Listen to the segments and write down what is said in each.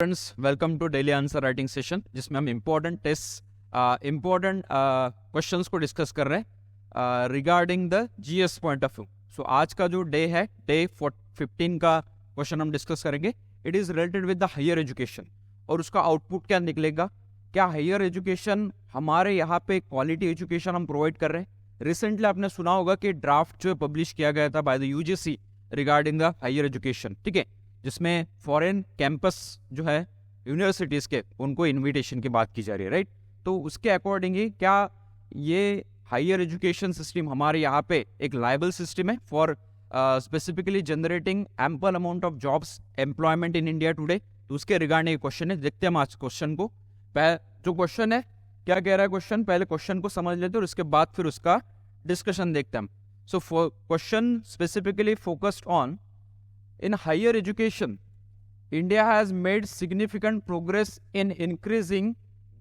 Friends, welcome to daily answer writing session, जिसमें हम important questions को डिस्कस कर रहे हैं regarding the GS point of view. So आज का जो डे है, डे 15 का क्वेश्चन हम डिस्कस करेंगे। It is related with the higher education और उसका आउटपुट क्या निकलेगा। क्या हायर एजुकेशन हमारे यहाँ पे क्वालिटी एजुकेशन हम प्रोवाइड कर रहे हैं। रिसेंटली आपने सुना होगा कि ड्राफ्ट जो पब्लिश किया गया था by the UGC regarding the higher education, ठीक है, जिसमें फॉरेन कैंपस जो है यूनिवर्सिटीज़ के, उनको इनविटेशन की बात की जा रही है, राइट। तो उसके अकॉर्डिंग ही क्या ये हायर एजुकेशन सिस्टम हमारे यहाँ पे एक लायबल सिस्टम है for specifically generating ample amount of jobs employment in India today. तो उसके रिगार्डिंग क्वेश्चन है, देखते हैं हम आज क्वेश्चन को। जो क्वेश्चन है, क्या कह रहा है क्वेश्चन, पहले क्वेश्चन को समझ लेते हैं और उसके बाद फिर उसका डिस्कशन देखते हैं हम। So question specifically focused on in higher education, India has made significant progress in increasing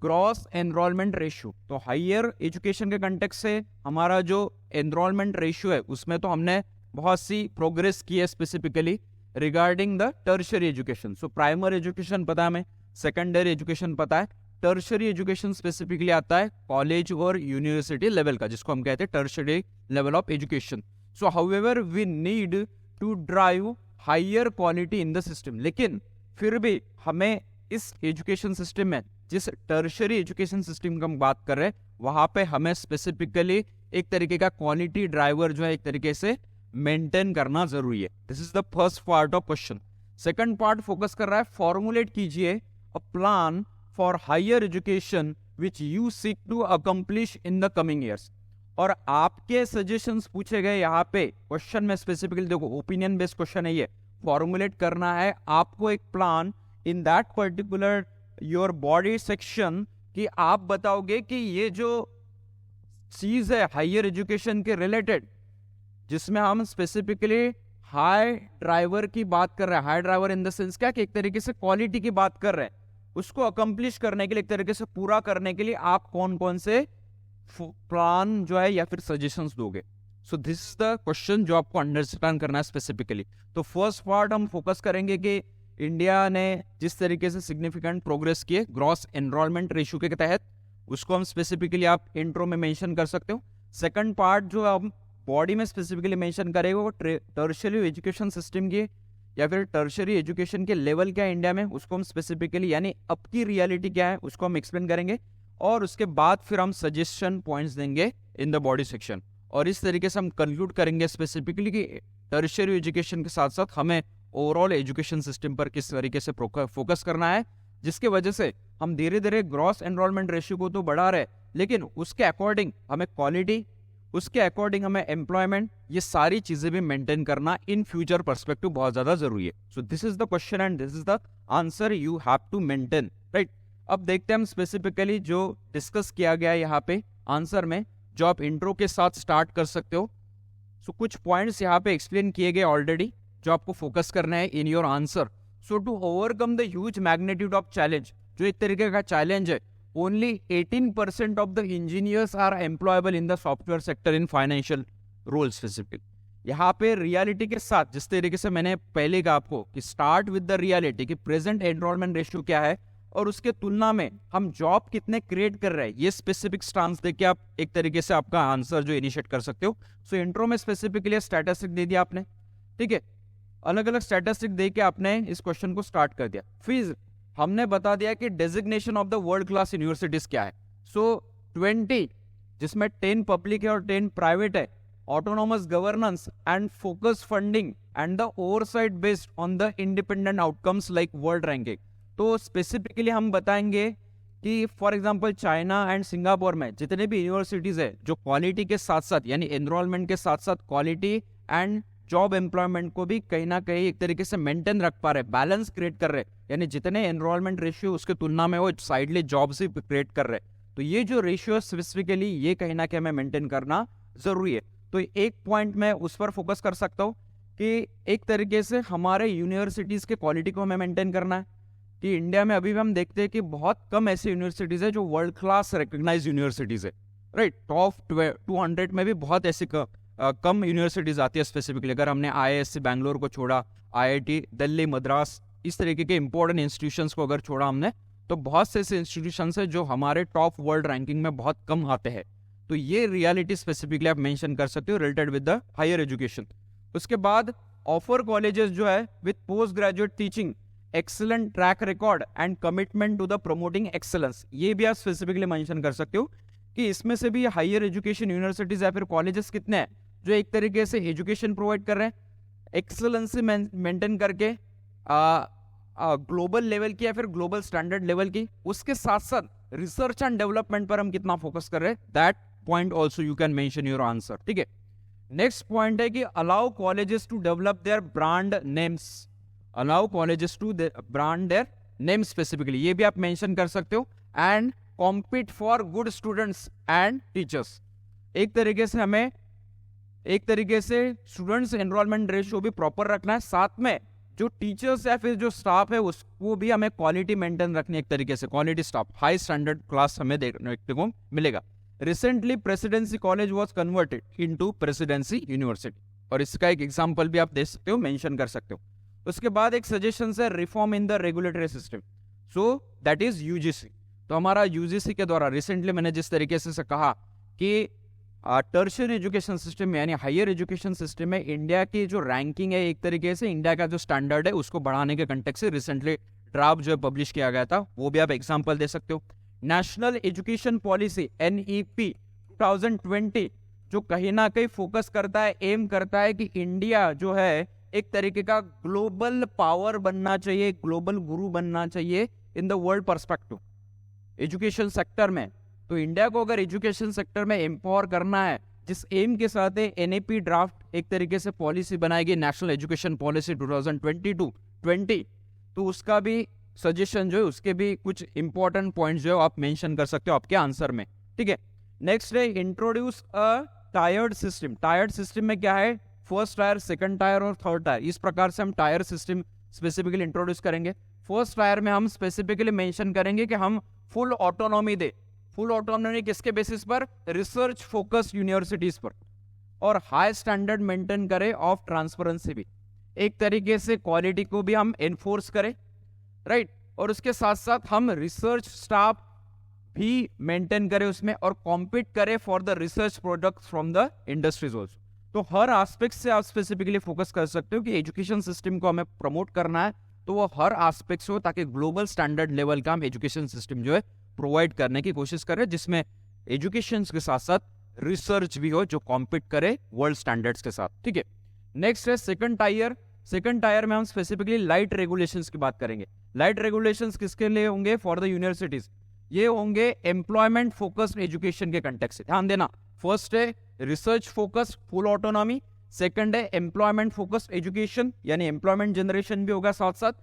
gross enrollment ratio। तो हायर एजुकेशन के कंटेक्स्ट से हमारा जो एनरोलमेंट रेशियो है उसमें तो हमने बहुत सी प्रोग्रेस की है, specifically regarding the tertiary education. So primary education पता है हमें, सेकेंडरी एजुकेशन पता है, टर्शियरी एजुकेशन स्पेसिफिकली आता है कॉलेज और यूनिवर्सिटी लेवल का, जिसको हम कहते हैं tertiary level of education. So however we need to drive higher quality in the system, लेकिन फिर भी हमें इस एजुकेशन सिस्टम में, जिस टर्शियरी एजुकेशन सिस्टम की हम बात कर रहे हैं, वहां पे हमें स्पेसिफिकली एक तरीके का क्वालिटी ड्राइवर जो है एक तरीके से मेंटेन करना जरूरी है। This is the first part of question. Second part focus कर रहा है, फॉर्मुलेट कीजिए a plan for higher education which you seek to accomplish in the coming years. और आपके सजेशंस पूछे गए यहाँ पे क्वेश्चन में, स्पेसिफिकली देखो ओपिनियन बेस्ड क्वेश्चन है ये। फॉर्मुलेट करना है आपको एक plan in that particular your body section, कि आप बताओगे कि ये जो चीज है हायर एजुकेशन के रिलेटेड, जिसमें हम स्पेसिफिकली हाई ड्राइवर की बात कर रहे हैं। High driver in the sense क्या, कि एक तरीके से क्वालिटी की बात कर रहे हैं, उसको अकम्प्लिश करने के लिए, एक तरीके से पूरा करने के लिए आप कौन कौन से प्लान जो है या फिर सजेशंस दोगे। सो दिस इज द क्वेश्चन जो आपको अंडरस्टैंड करना है स्पेसिफिकली। तो फर्स्ट पार्ट हम फोकस करेंगे कि इंडिया ने जिस तरीके से सिग्निफिकेंट प्रोग्रेस किए ग्रॉस एनरोलमेंट रेशियो के तहत, उसको हम स्पेसिफिकली आप इंट्रो में मेंशन कर सकते हो। सेकंड पार्ट जो हम बॉडी में स्पेसिफिकली मेंशन करेंगे वो टर्शियरी एजुकेशन सिस्टम की या फिर टर्शियरी एजुकेशन के लेवल क्या है इंडिया में, उसको हम स्पेसिफिकली, यानी अब की रियलिटी क्या है, उसको हम एक्सप्लेन करेंगे। और उसके बाद फिर हम सजेशन पॉइंट्स देंगे इन द बॉडी सेक्शन, और इस तरीके से हम कंक्लूड करेंगे स्पेसिफिकली कि टर्शियरी एजुकेशन के साथ साथ हमें ओवरऑल एजुकेशन सिस्टम पर किस तरीके से फोकस करना है, जिसके वजह से हम धीरे धीरे ग्रॉस एनरोलमेंट रेशियो को तो बढ़ा रहे हैं, लेकिन उसके अकॉर्डिंग हमें क्वालिटी, उसके अकॉर्डिंग हमें एम्प्लॉयमेंट, ये सारी चीजें भी मेंटेन करना इन फ्यूचर पर्सपेक्टिव बहुत ज्यादा जरूरी है। So this is the question and this is the answer you have to maintain, right. अब देखते हैं हम स्पेसिफिकली जो डिस्कस किया गया है यहाँ पे आंसर में, जो आप इंट्रो के साथ स्टार्ट कर सकते हो। सो कुछ पॉइंट्स यहाँ पे एक्सप्लेन किए गए ऑलरेडी, जो आपको फोकस करना है in your answer. So to overcome the huge magnitude of challenge, जो एक तरीके का चैलेंज है, only 18% of the engineers are employable in the software sector in financial role specific. यहाँ पे रियलिटी के साथ, जिस तरीके से मैंने पहले कहा आपको कि स्टार्ट विद द रियलिटी कि प्रेजेंट एनरोलमेंट रेशियो क्या है और उसके तुलना में हम जॉब कितने क्रिएट कर रहे हैं, ये स्पेसिफिक स्टांस देके आप एक तरीके से आपका आंसर जो इनिशिएट कर सकते हो। सो इंट्रो में स्पेसिफिकली स्टैटिस्टिक दे दिया आपने, ठीक है, अलग अलग स्टैटिस्टिक दे के आपने इस क्वेश्चन को स्टार्ट कर दिया। फिर हमने बता दिया कि designation of the world class universities क्या है। सो 20, जिसमें 10 पब्लिक है और 10 प्राइवेट है, autonomous governance and focus funding and the oversight based on the independent outcomes like world ranking. तो स्पेसिफिकली हम बताएंगे कि for example China and Singapore में जितने भी यूनिवर्सिटीज है, जो क्वालिटी के साथ साथ, यानी एनरोलमेंट के साथ साथ क्वालिटी एंड जॉब एम्प्लॉयमेंट को भी कहीं ना कहीं एक तरीके से मेंटेन रख पा रहे, बैलेंस क्रिएट कर रहे, यानी जितने एनरोलमेंट रेशियो उसके तुलना में वो साइडली जॉब्स ही क्रिएट कर रहे। तो ये जो रेशियो स्पेसिफिकली, ये कहीं ना कहीं हमें मेंटेन करना जरूरी है। तो एक पॉइंट में उस पर फोकस कर सकता हूँ कि एक तरीके से हमारे यूनिवर्सिटीज के क्वालिटी को हमें मेंटेन करना है, कि इंडिया में अभी भी हम देखते हैं कि बहुत कम ऐसी यूनिवर्सिटीज है जो वर्ल्ड क्लास रिकॉग्नाइज्ड यूनिवर्सिटीज है, राइट। टॉप 200 में भी बहुत ऐसी कम यूनिवर्सिटीज आती है स्पेसिफिकली। अगर हमने IISc बैंगलोर को छोड़ा, IIT दिल्ली, मद्रास, इस तरीके के इंपॉर्टेंट इंस्टीट्यूशंस को अगर छोड़ा हमने, तो बहुत से ऐसे इंस्टीट्यूशंस है जो हमारे टॉप वर्ल्ड रैंकिंग में बहुत कम आते हैं। तो ये रियलिटी स्पेसिफिकली आप मेंशन कर सकते हो related with the higher education. उसके बाद ऑफर कॉलेजेस जो है with post graduate teaching, excellent track record and commitment to the promoting excellence, ये भी आप स्पेसिफिकली मेंशन कर सकते हो कि इसमें से भी हायर एजुकेशन यूनिवर्सिटीज या फिर कॉलेजेस कितने हैं जो एक तरीके से एजुकेशन प्रोवाइड कर रहे हैं, एक्सेलेंसी मेंटेन करके ग्लोबल लेवल की या फिर ग्लोबल स्टैंडर्ड लेवल की, उसके साथ साथ रिसर्च एंड डेवलपमेंट पर हम कितना फोकस कर रहे हैं, that point also you can mention your answer. ठीक है, नेक्स्ट पॉइंट है कि allow colleges to develop their brand names, allow colleges to brand their name specifically, ये भी आप मेंशन कर सकते हो। And compete for good students and teachers, एक तरीके से स्टूडेंट्स एनरोलमेंट रेशियो भी प्रॉपर रखना है, साथ में जो टीचर्स या फिर जो स्टाफ है उसको भी हमें क्वालिटी मेंटेन रखनी है, एक तरीके से quality staff, high standard class हमें देखने को मिलेगा। Recently presidency college was converted into presidency university, और इसका एक एग्जांपल भी आप दे सकते हो, मेंशन कर सकते हो। उसके बाद एक सजेशन है reform in the regulatory system, so that is UGC. तो हमारा यूजीसी के द्वारा रिसेंटली मैंने जिस तरीके से कहा कि टर्शियरी एजुकेशन सिस्टम यानी हायर एजुकेशन सिस्टम में इंडिया की जो रैंकिंग है, एक तरीके से इंडिया का जो स्टैंडर्ड है उसको बढ़ाने के कंटेक्स्ट से रिसेंटली ड्राफ्ट जो पब्लिश किया गया था, वो भी आप एग्जांपल दे सकते हो। नेशनल एजुकेशन पॉलिसी NEP 2020 जो कहीं ना कहीं फोकस करता है, एम करता है कि इंडिया जो है एक तरीके का ग्लोबल पावर बनना चाहिए, ग्लोबल गुरु बनना चाहिए in the world perspective education sector में। तो इंडिया को अगर एजुकेशन सेक्टर में एम्पावर करना है, जिस एम के साथ NEP ड्राफ्ट एक तरीके से पॉलिसी बनाएगी, नेशनल एजुकेशन पॉलिसी 2022-20, तो उसका भी सजेशन जो है, उसके भी कुछ इंपॉर्टेंट पॉइंट्स जो है आप मेंशन कर सकते हो आपके आंसर में। ठीक है, नेक्स्ट है introduce a tired system. Tired system में क्या है, फर्स्ट टायर, सेकंड टायर और थर्ड टायर, इस प्रकार से हम टायर सिस्टम स्पेसिफिकली इंट्रोड्यूस करेंगे। फर्स्ट टायर में हम स्पेसिफिकली मेंशन करेंगे कि हम फुल ऑटोनॉमी दे, फुल ऑटोनॉमी किसके बेसिस पर, रिसर्च फोकस्ड यूनिवर्सिटीज पर, और हाई स्टैंडर्ड मेंटेन करें ऑफ ट्रांसपेरेंसी भी, एक तरीके से क्वालिटी को भी हम एनफोर्स करें, राइट, और उसके साथ साथ हम रिसर्च स्टाफ भी मेंटेन करें उसमें, और कॉम्पीट करें for the research products from the industries also. तो हर एस्पेक्ट से आप स्पेसिफिकली फोकस कर सकते हो कि एजुकेशन सिस्टम को हमें प्रमोट करना है, तो वो हर एस्पेक्ट से हो ताकि ग्लोबल स्टैंडर्ड लेवल का हम एजुकेशन सिस्टम जो है प्रोवाइड करने की कोशिश करें, जिसमें एजुकेशन के साथ साथ रिसर्च भी हो जो कॉम्पीट करे वर्ल्ड स्टैंडर्ड्स के साथ। ठीक है, नेक्स्ट है सेकंड टायर। सेकंड टायर में हम स्पेसिफिकली लाइट रेगुलेशंस की बात करेंगे। लाइट रेगुलेशंस किसके लिए होंगे, फॉर द यूनिवर्सिटीज, ये होंगे एम्प्लॉयमेंट फोकस्ड एजुकेशन के कंटेक्स्ट से। ध्यान देना, फर्स्ट है research focused full autonomy, second है एम्प्लॉयमेंट फोकस्ड एजुकेशन यानी एम्प्लॉयमेंट जनरेशन भी होगा साथ साथ,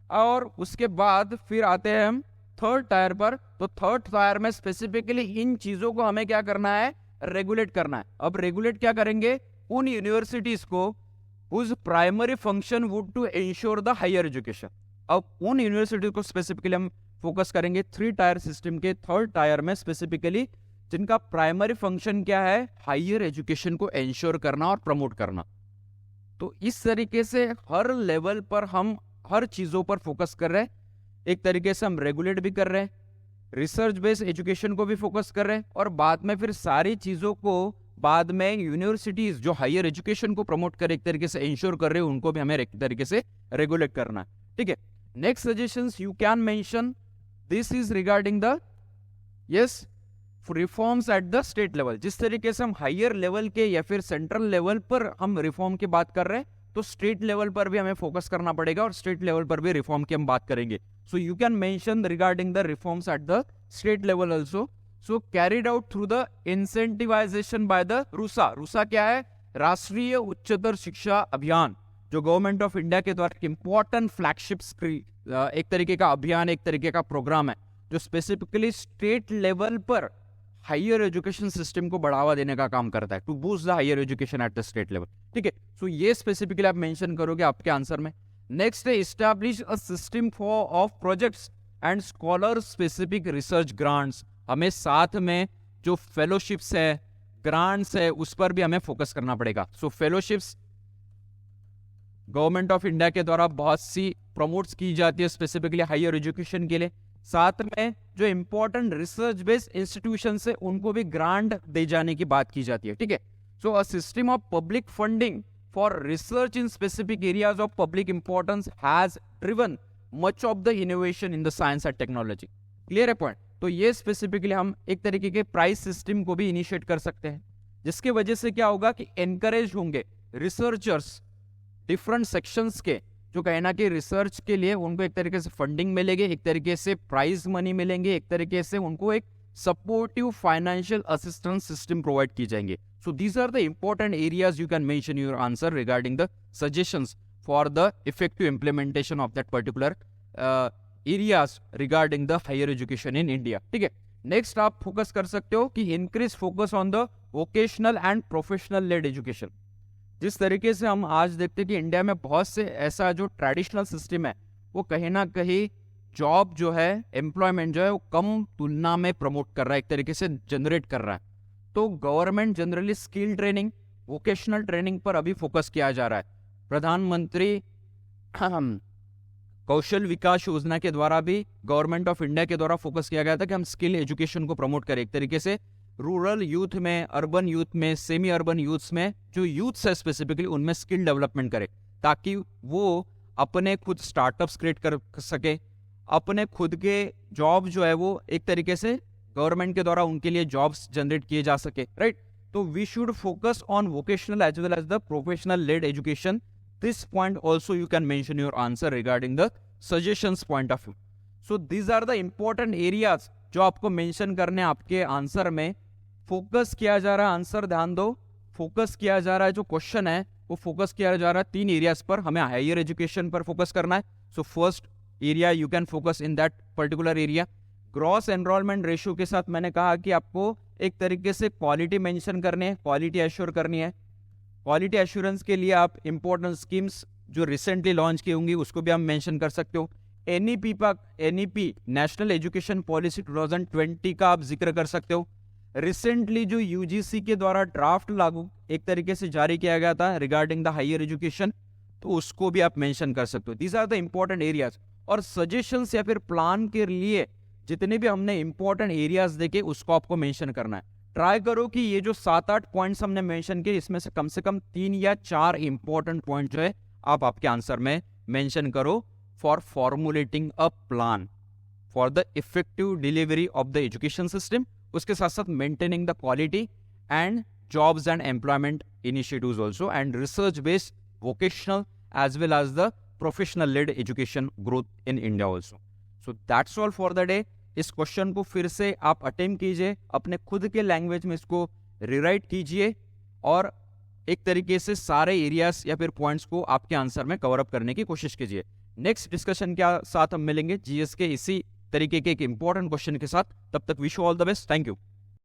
और उसके बाद फिर आते हैं हम थर्ड टायर पर। तो थर्ड टायर में स्पेसिफिकली इन चीजों को हमें क्या करना है, रेगुलेट करना है। अब रेगुलेट क्या करेंगे, उन यूनिवर्सिटीज को whose primary function would to ensure the higher education। अब उन यूनिवर्सिटी को स्पेसिफिकली हम फोकस करेंगे थ्री टायर सिस्टम के थर्ड टायर में स्पेसिफिकली, जिनका प्राइमरी फंक्शन क्या है, हायर एजुकेशन को एंश्योर करना और प्रमोट करना। तो इस तरीके से हर लेवल पर हम हर चीजों पर फोकस कर रहे हैं, एक तरीके से हम रेगुलेट भी कर रहे हैं, रिसर्च बेस्ड एजुकेशन को भी फोकस कर रहे हैं, और बाद में फिर सारी चीजों को बाद में यूनिवर्सिटीज जो हायर एजुकेशन को प्रमोट कर एक तरीके से इंश्योर कर रहे हैं, उनको भी हमें एक तरीके से रेगुलेट करना है। ठीक है, next suggestions you can mention, this is regarding the yes reforms eight the state level. जिस तरीके से हम हायर लेवल के या फिर सेंट्रल लेवल पर हम रिफॉर्म की बात कर रहे हैं, तो स्टेट लेवल पर भी हमें फोकस करना पड़ेगा और स्टेट लेवल पर भी रिफॉर्म की हम बात करेंगे। So you can mention regarding the reforms eight the state level also. So carried out through the incentivisation by the RUSA. RUSA क्या है, राष्ट्रीय उच्चतर शिक्षा अभियान, जो गवर्नमेंट ऑफ इंडिया के द्वारा इंपॉर्टेंट फ्लैगशिप एक तरीके का अभियान, एक तरीके का प्रोग्राम है जो स्पेसिफिकली स्टेट लेवल पर हायर एजुकेशन सिस्टम को बढ़ावा देने का काम करता है, to boost the higher education at the state level. ठीक है, सो ये स्पेसिफिकली आप मेंशन करोगे आपके आंसर में। नेक्स्ट है establish a system for of projects and scholar specific research grants. हमें साथ में जो फेलोशिप्स है, ग्रांट्स है, उस पर भी हमें फोकस करना पड़ेगा। सो फेलोशिप्स, गवर्नमेंट ऑफ इंडिया के द्वारा बहुत सी प्रमोट्स की जाती है स्पेसिफिकली हायर एजुकेशन के लिए। साथ में जो इंपॉर्टेंट रिसर्च बेस्ड इंस्टीट्यूशन है उनको भी ग्रांट दे जाने की बात की जाती है, ठीक है। So a system of public funding for research in specific areas of public importance has driven much of the innovation in the science and technology. Clear है पॉइंट। तो ये स्पेसिफिकली हम एक तरीके के प्राइस सिस्टम को भी इनिशिएट कर सकते हैं, जिसके वजह से क्या होगा कि एनकरेज होंगे रिसर्चर्स डिफरेंट सेक्शंस के, जो कहना कि रिसर्च के लिए उनको एक तरीके से फंडिंग मिलेगी, एक तरीके से प्राइज मनी मिलेंगे, एक तरीके से उनको एक supportive financial assistance system provide की जाएंगे। So these are the important areas you can mention your answer regarding the suggestions for the effective implementation of that particular areas regarding the higher education in India, ठीक है। Next आप focus कर सकते हो कि increase focus on the vocational and professional led education. जिस तरीके से हम आज देखते हैं कि इंडिया में बहुत से ऐसा जो ट्रेडिशनल सिस्टम है वो कहीं ना कहीं जॉब जो है, एम्प्लॉयमेंट जो है वो कम तुलना में प्रमोट कर रहा है, एक तरीके से जनरेट कर रहा है। तो government generally skill training, vocational training पर अभी फोकस किया जा रहा है। प्रधानमंत्री कौशल विकास योजना के द्वारा भी गवर्नमेंट ऑफ इंडिया के द्वारा फोकस किया गया था कि हम स्किल एजुकेशन को प्रमोट करें, एक तरीके से रूरल यूथ में, अर्बन यूथ में, सेमी अर्बन यूथ्स में, जो यूथ्स है स्पेसिफिकली उनमें स्किल डेवलपमेंट करे, ताकि वो अपने खुद स्टार्टअप्स क्रिएट कर सके, अपने खुद के जॉब जो है वो एक तरीके से गवर्नमेंट के द्वारा उनके लिए जॉब्स जनरेट किए जा सके, राइट। तो we should focus on vocational as well as the professional led education. This point also you can mention your answer regarding the suggestions point of view. So these are the important areas जो आपको mention करने आपके answer में focus किया जा रहा है। Answer ध्यान दो, फोकस किया जा रहा है, जो क्वेश्चन है वो फोकस किया जा रहा है 3 एरियाज पर। हमें हायर एजुकेशन पर फोकस करना है। So first area you can focus in that particular area. Gross enrolment ratio के साथ मैंने कहा कि आपको एक तरीके से क्वालिटी मेंशन करनी है, क्वालिटी एश्योर करनी है। क्वालिटी एश्योरेंस के लिए आप इंपॉर्टेंट स्कीम्स जो रिसेंटली लॉन्च की होंगी उसको भी आप मेंशन कर सकते हो। एनईपी नेशनल एजुकेशन पॉलिसी 2020 का आप जिक्र कर सकते हो। रिसेंटली जो यूजीसी के द्वारा ड्राफ्ट लागू एक तरीके से जारी किया गया था रिगार्डिंग द हायर एजुकेशन, तो उसको भी आप मेंशन कर सकते हो। These are the important areas. और सजेशंस या फिर प्लान के लिए जितने भी हमने इंपॉर्टेंट एरियाज देखे उसको आपको मेंशन करना है। ट्राई करो कि ये जो 7-8 पॉइंट्स हमने मेंशन किए इसमें से कम 3 या 4 इंपॉर्टेंट पॉइंट जो है आप आपके आंसर में मेंशन करो for formulating a plan for the effective delivery of the education system. उसके साथ साथ maintaining the quality and jobs and employment initiatives also and research based vocational as well as the professional led education growth in India also. So that's all for the day. इस question को फिर से आप attempt कीजिए, अपने खुद के language में इसको रिराइट कीजिए और एक तरीके से सारे एरियाज या फिर पॉइंट्स को आपके आंसर में कवर अप करने की कोशिश कीजिए। नेक्स्ट डिस्कशन के साथ हम मिलेंगे जीएस के इसी तरीके के एक इंपॉर्टेंट क्वेश्चन के साथ। तब तक wish you all the best. Thank you.